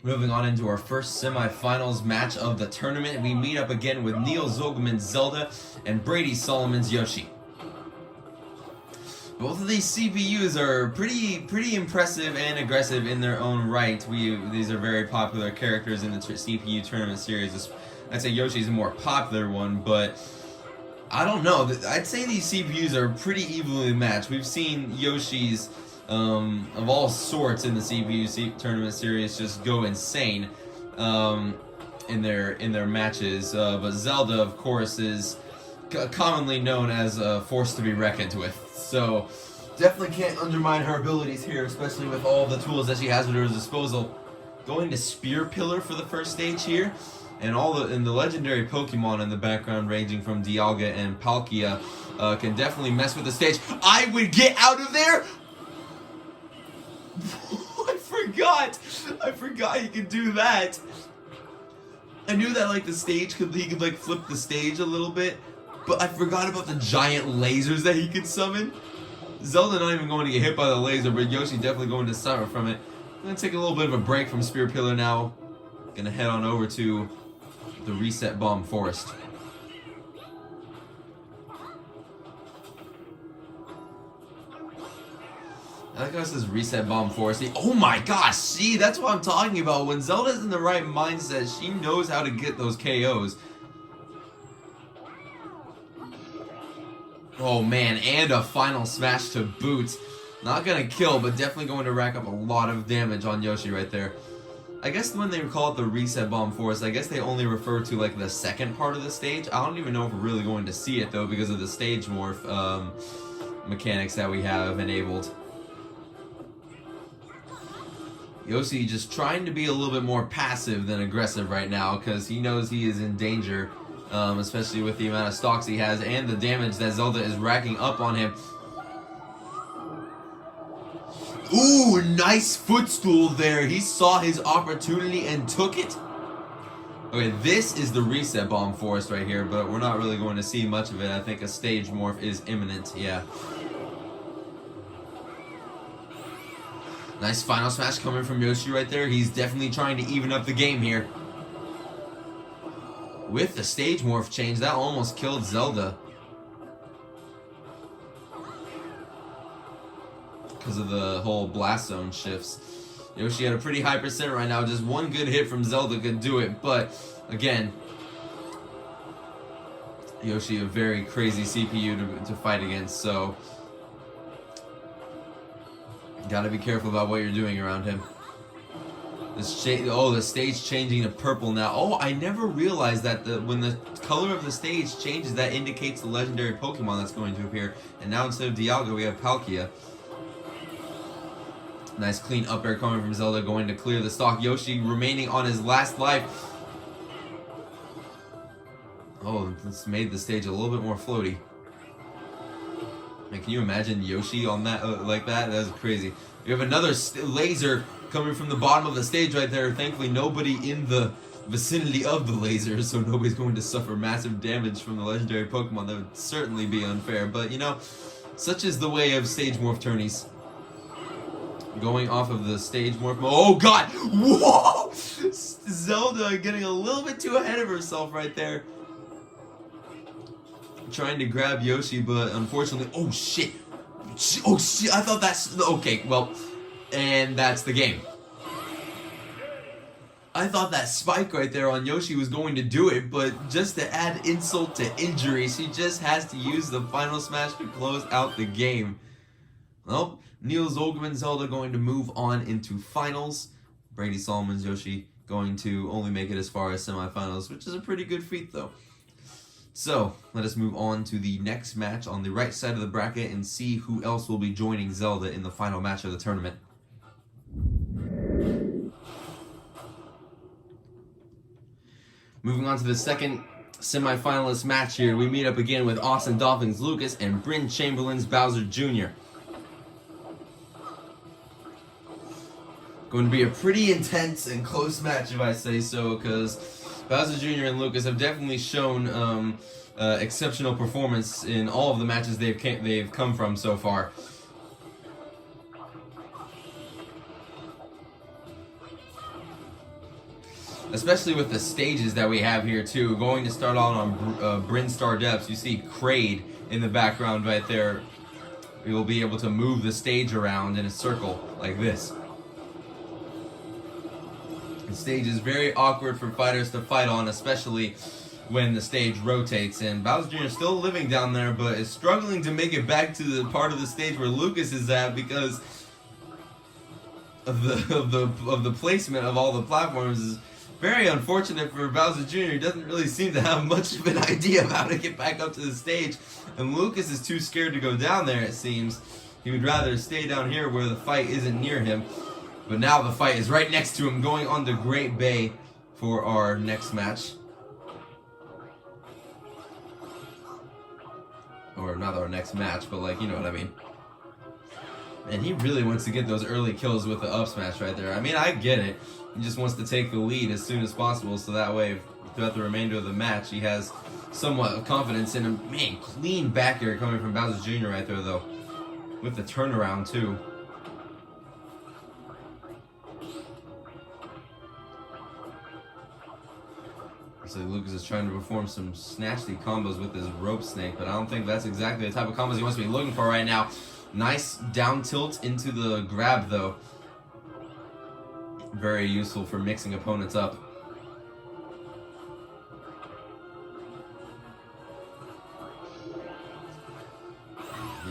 Moving on into our first semifinals match of the tournament, we meet up again with Neil Zogelman's Zelda and Brady Solomon's Yoshi. Both of these CPUs are pretty impressive and aggressive in their own right. These are very popular characters in the CPU tournament series. I'd say Yoshi's a more popular one, but I don't know. I'd say these CPUs are pretty evenly matched. We've seen Yoshi's of all sorts in the CPU tournament series just go insane in their matches. But Zelda, of course, is commonly known as a force to be reckoned with. So definitely can't undermine her abilities here, especially with all the tools that she has at her disposal. Going to Spear Pillar for the first stage here, and the legendary Pokemon in the background, ranging from Dialga and Palkia, can definitely mess with the stage. I would get out of there. I forgot he could do that. I knew that like he could like flip the stage a little bit, but I forgot about the giant lasers that he could summon. Zelda not even going to get hit by the laser, but Yoshi definitely going to suffer from it. I'm going to take a little bit of a break from Spear Pillar now. Going to head on over to the Reset Bomb Forest. I like how it says Reset Bomb Forest. Oh my gosh, see, that's what I'm talking about. When Zelda's in the right mindset, she knows how to get those KOs. Oh man, and a final smash to boot. Not gonna kill, but definitely going to rack up a lot of damage on Yoshi right there. I guess when they call it the Reset Bomb Forest, I guess they only refer to like the second part of the stage. I don't even know if we're really going to see it though, because of the stage morph mechanics that we have enabled. Yoshi just trying to be a little bit more passive than aggressive right now, because he knows he is in danger, especially with the amount of stocks he has and the damage that Zelda is racking up on him. Ooh, nice footstool there. He saw his opportunity and took it. Okay, this is the Reset Bomb Forest right here, but we're not really going to see much of it. I think a stage morph is imminent, yeah. Nice final smash coming from Yoshi right there. He's definitely trying to even up the game here. With the stage morph change, that almost killed Zelda. Because of the whole blast zone shifts. Yoshi had a pretty high percent right now. Just one good hit from Zelda could do it. But, again, Yoshi a very crazy CPU to fight against, so gotta be careful about what you're doing around him. The stage changing to purple now. Oh, I never realized that when the color of the stage changes, that indicates the legendary Pokemon that's going to appear. And now instead of Dialga, we have Palkia. Nice clean up air coming from Zelda, going to clear the stock. Yoshi remaining on his last life. Oh, this made the stage a little bit more floaty. Man, can you imagine Yoshi on that like that? That was crazy. We have another laser coming from the bottom of the stage right there. Thankfully, nobody in the vicinity of the laser, so nobody's going to suffer massive damage from the legendary Pokemon. That would certainly be unfair, but you know, such is the way of stage morph tourneys. Going off of the stage morph mode. Oh god! Whoa! Zelda getting a little bit too ahead of herself right there. Trying to grab Yoshi, but unfortunately, oh shit! Oh shit! I thought that's okay. Well, and that's the game. I thought that spike right there on Yoshi was going to do it, but just to add insult to injury, she just has to use the final smash to close out the game. Well, Neil Zogelman's Zelda going to move on into finals. Brady Solomon's Yoshi going to only make it as far as semifinals, which is a pretty good feat though. So, let us move on to the next match on the right side of the bracket and see who else will be joining Zelda in the final match of the tournament. Moving on to the second semifinalist match here, we meet up again with Austin Dolphins Lucas and Bryn Chamberlain's Bowser Jr. Going to be a pretty intense and close match if I say so, because Bowser Jr. and Lucas have definitely shown exceptional performance in all of the matches they've come from so far. especially with the stages that we have here too. Going to start on Bryn Star Depths. You see Kraid in the background right there. We will be able to move the stage around in a circle like this. The stage is very awkward for fighters to fight on, especially when the stage rotates. And Bowser Jr. is still living down there, but is struggling to make it back to the part of the stage where Lucas is at because of the placement of all the platforms. Is very unfortunate for Bowser Jr. He doesn't really seem to have much of an idea of how to get back up to the stage, and Lucas is too scared to go down there, it seems. He would rather stay down here where the fight isn't near him. But now the fight is right next to him, going on to Great Bay for our next match. Or not our next match, but like, you know what I mean. And he really wants to get those early kills with the up smash right there. I mean, I get it. He just wants to take the lead as soon as possible, so that way, throughout the remainder of the match, he has somewhat of confidence in him. Man, clean back air coming from Bowser Jr. right there, though. With the turnaround, too. So Lucas is trying to perform some nasty combos with his rope snake, but I don't think that's exactly the type of combos he wants to be looking for right now. Nice down tilt into the grab, though. Very useful for mixing opponents up.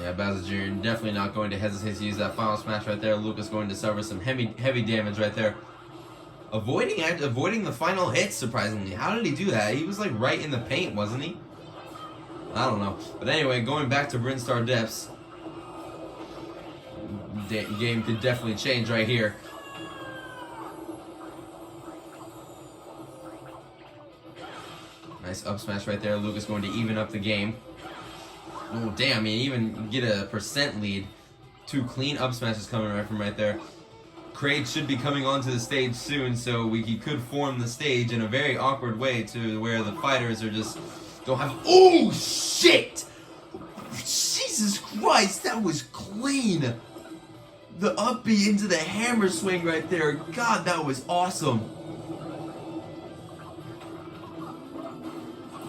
Yeah, Bowser Jr. definitely not going to hesitate to use that final smash right there. Lucas going to suffer some heavy damage right there. Avoiding the final hit, surprisingly. How did he do that? He was like right in the paint, wasn't he? I don't know. But anyway, going back to Bryn Star Depths. Game could definitely change right here. Nice up smash right there. Lucas going to even up the game. Oh, damn. He even get a % lead. Two clean up smashes coming right from right there. Kraid should be coming onto the stage soon, so he could form the stage in a very awkward way to where the fighters are just don't have. Oh shit! Jesus Christ, that was clean. The up B into the hammer swing right there. God, that was awesome.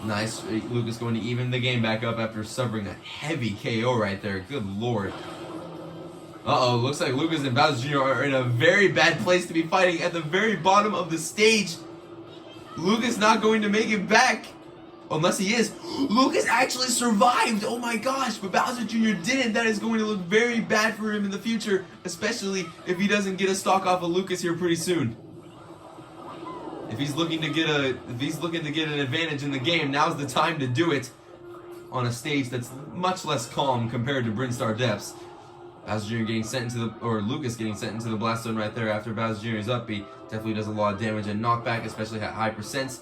Nice. Lucas going to even the game back up after suffering a heavy KO right there. Good lord. Uh-oh, looks like Lucas and Bowser Jr. are in a very bad place to be fighting at the very bottom of the stage. Lucas not going to make it back. Unless he is. Lucas actually survived. Oh my gosh, but Bowser Jr. didn't. That is going to look very bad for him in the future, especially if he doesn't get a stock off of Lucas here pretty soon. If he's looking to get an advantage in the game, now's the time to do it on a stage that's much less calm compared to Bryn Star Depths. Bowser Jr. getting sent into Lucas getting sent into the blast zone right there after Bowser Jr.'s up B. Definitely does a lot of damage and knockback, especially at high percents.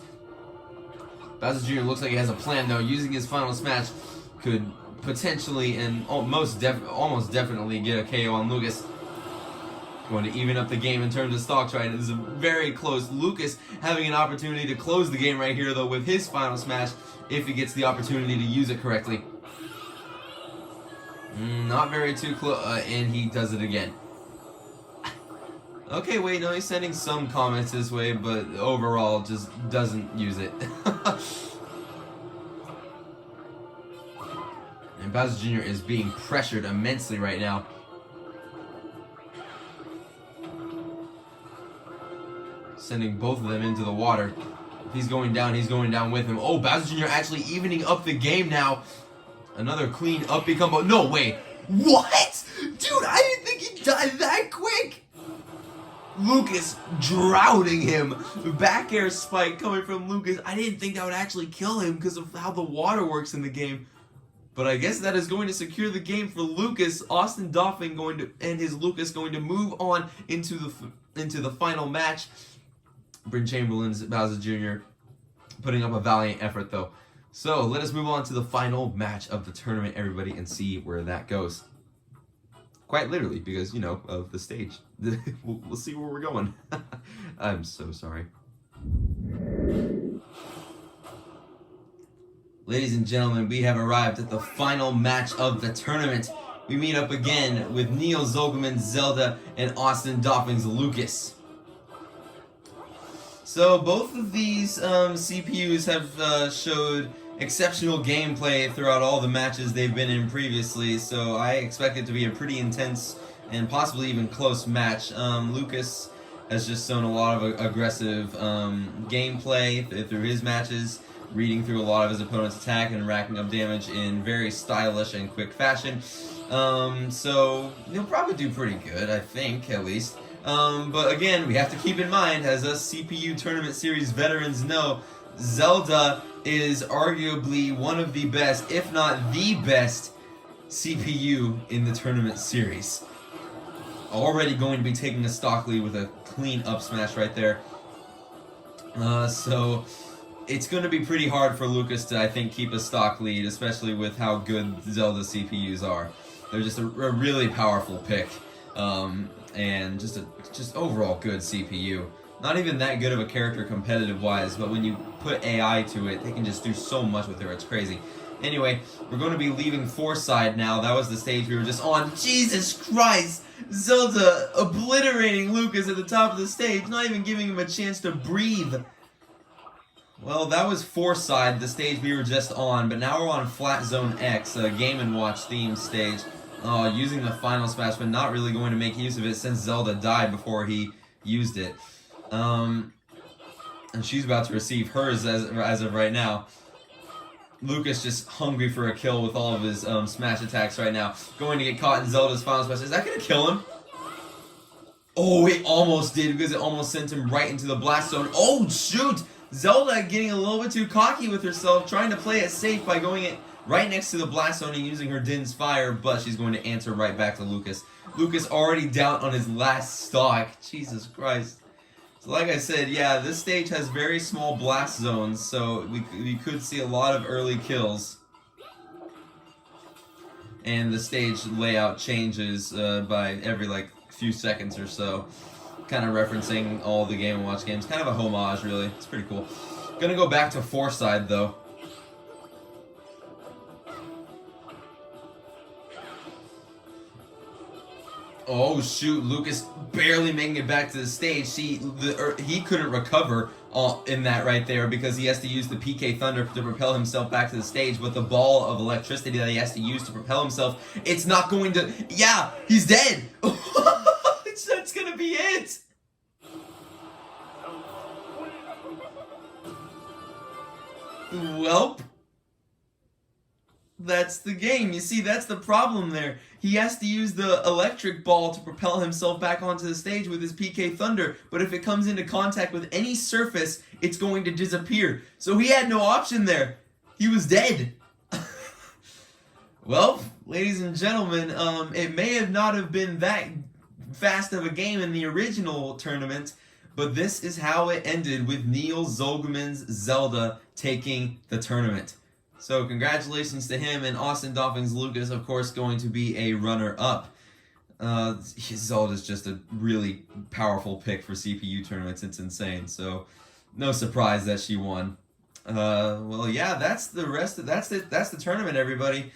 Bowser Jr. looks like he has a plan though. Using his final smash could potentially and almost definitely get a KO on Lucas. Going to even up the game in terms of stocks right. This is very close. Lucas having an opportunity to close the game right here though with his final smash if he gets the opportunity to use it correctly. Not very too close, and he does it again. Okay, wait, no, he's sending some comments this way, but overall just doesn't use it. And Bowser Jr. is being pressured immensely right now. Sending both of them into the water. If he's going down with him. Oh, Bowser Jr. actually evening up the game now. Another clean up B combo. No way. What? Dude, I didn't think he died that quick. Lucas drowning him. Back air spike coming from Lucas. I didn't think that would actually kill him because of how the water works in the game. But I guess that is going to secure the game for Lucas. Austin Doffing and his Lucas going to move on into the final match. Bryn Chamberlain's Bowser Jr. putting up a valiant effort though. So, let us move on to the final match of the tournament, everybody, and see where that goes. Quite literally, because, you know, of the stage. We'll see where we're going. I'm so sorry. Ladies and gentlemen, we have arrived at the final match of the tournament. We meet up again with Neil Zogelman's Zelda and Austin Doffing's Lucas. So both of these CPUs have showed exceptional gameplay throughout all the matches they've been in previously, so I expect it to be a pretty intense and possibly even close match. Lucas has just shown a lot of aggressive gameplay through his matches, reading through a lot of his opponent's attack and racking up damage in very stylish and quick fashion. So he'll probably do pretty good, I think, at least. But again, we have to keep in mind, as us CPU Tournament Series veterans know, Zelda is arguably one of the best, if not the best, CPU in the Tournament Series. Already going to be taking a stock lead with a clean up smash right there. So it's going to be pretty hard for Lucas to, I think, keep a stock lead, especially with how good Zelda CPUs are. They're just a really powerful pick. And just overall good CPU. Not even that good of a character competitive-wise, but when you put AI to it, they can just do so much with her. It's crazy. Anyway, we're going to be leaving Foreside now. That was the stage we were just on. Jesus Christ! Zelda obliterating Lucas at the top of the stage, not even giving him a chance to breathe. Well, that was Foreside, the stage we were just on, but now we're on Flat Zone X, a Game & Watch theme stage. Using the final smash, but not really going to make use of it since Zelda died before he used it. And she's about to receive hers as of right now. Lucas just hungry for a kill with all of his smash attacks right now. Going to get caught in Zelda's final smash. Is that going to kill him? Oh, it almost did, because it almost sent him right into the blast zone. Oh, shoot! Zelda getting a little bit too cocky with herself, trying to play it safe by going it right next to the blast zone and using her Din's Fire, but she's going to answer right back to Lucas. Lucas already down on his last stock. Jesus Christ. So like I said, yeah, this stage has very small blast zones, so we could see a lot of early kills. And the stage layout changes by every few seconds or so. Kind of referencing all the Game & Watch games. Kind of a homage, really. It's pretty cool. Gonna go back to Foreside, though. Oh shoot, Lucas barely making it back to the stage. He couldn't recover in that right there because he has to use the PK Thunder to propel himself back to the stage, but the ball of electricity that he has to use to propel himself, it's not going to... Yeah, he's dead! That's gonna be it! Welp. That's the game. You see, that's the problem there. He has to use the electric ball to propel himself back onto the stage with his PK Thunder, but if it comes into contact with any surface, it's going to disappear. So he had no option there. He was dead. Well, ladies and gentlemen, it may have not have been that fast of a game in the original tournament, but this is how it ended with Neil Zolgaman's Zelda taking the tournament. So congratulations to him, and Austin Dolphins Lucas, of course, going to be a runner-up. Zelda's just a really powerful pick for CPU tournaments. It's insane. So no surprise that she won. Well, yeah, that's the rest. That's the tournament, everybody.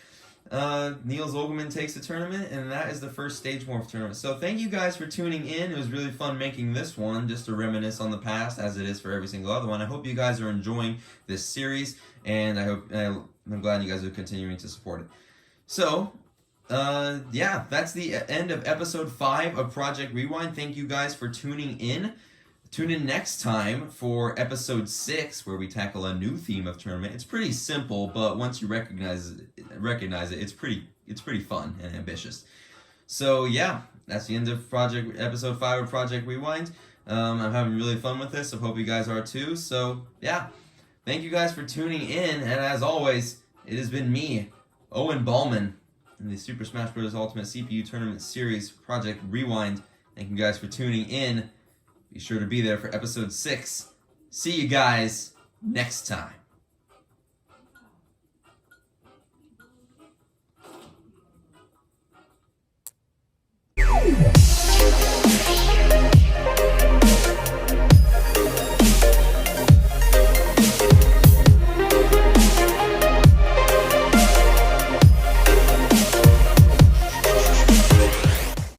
Neil Zolgaman takes the tournament, and that is the first Stage Morph tournament. So thank you guys for tuning in. It was really fun making this one, just to reminisce on the past, as it is for every single other one. I hope you guys are enjoying this series, and I'm glad you guys are continuing to support it. So, yeah, that's the end of episode 5 of Project Rewind. Thank you guys for tuning in. Tune in next time for episode 6, where we tackle a new theme of tournament. It's pretty simple, but once you recognize it, it's pretty fun and ambitious. So yeah, that's the end of episode 5 of Project Rewind. I'm having really fun with this. I hope you guys are too. So yeah, thank you guys for tuning in, and as always, it has been me, Owen Ballman, in the Super Smash Bros. Ultimate CPU Tournament Series, Project Rewind. Thank you guys for tuning in. Be sure to be there for episode 6. See you guys next time.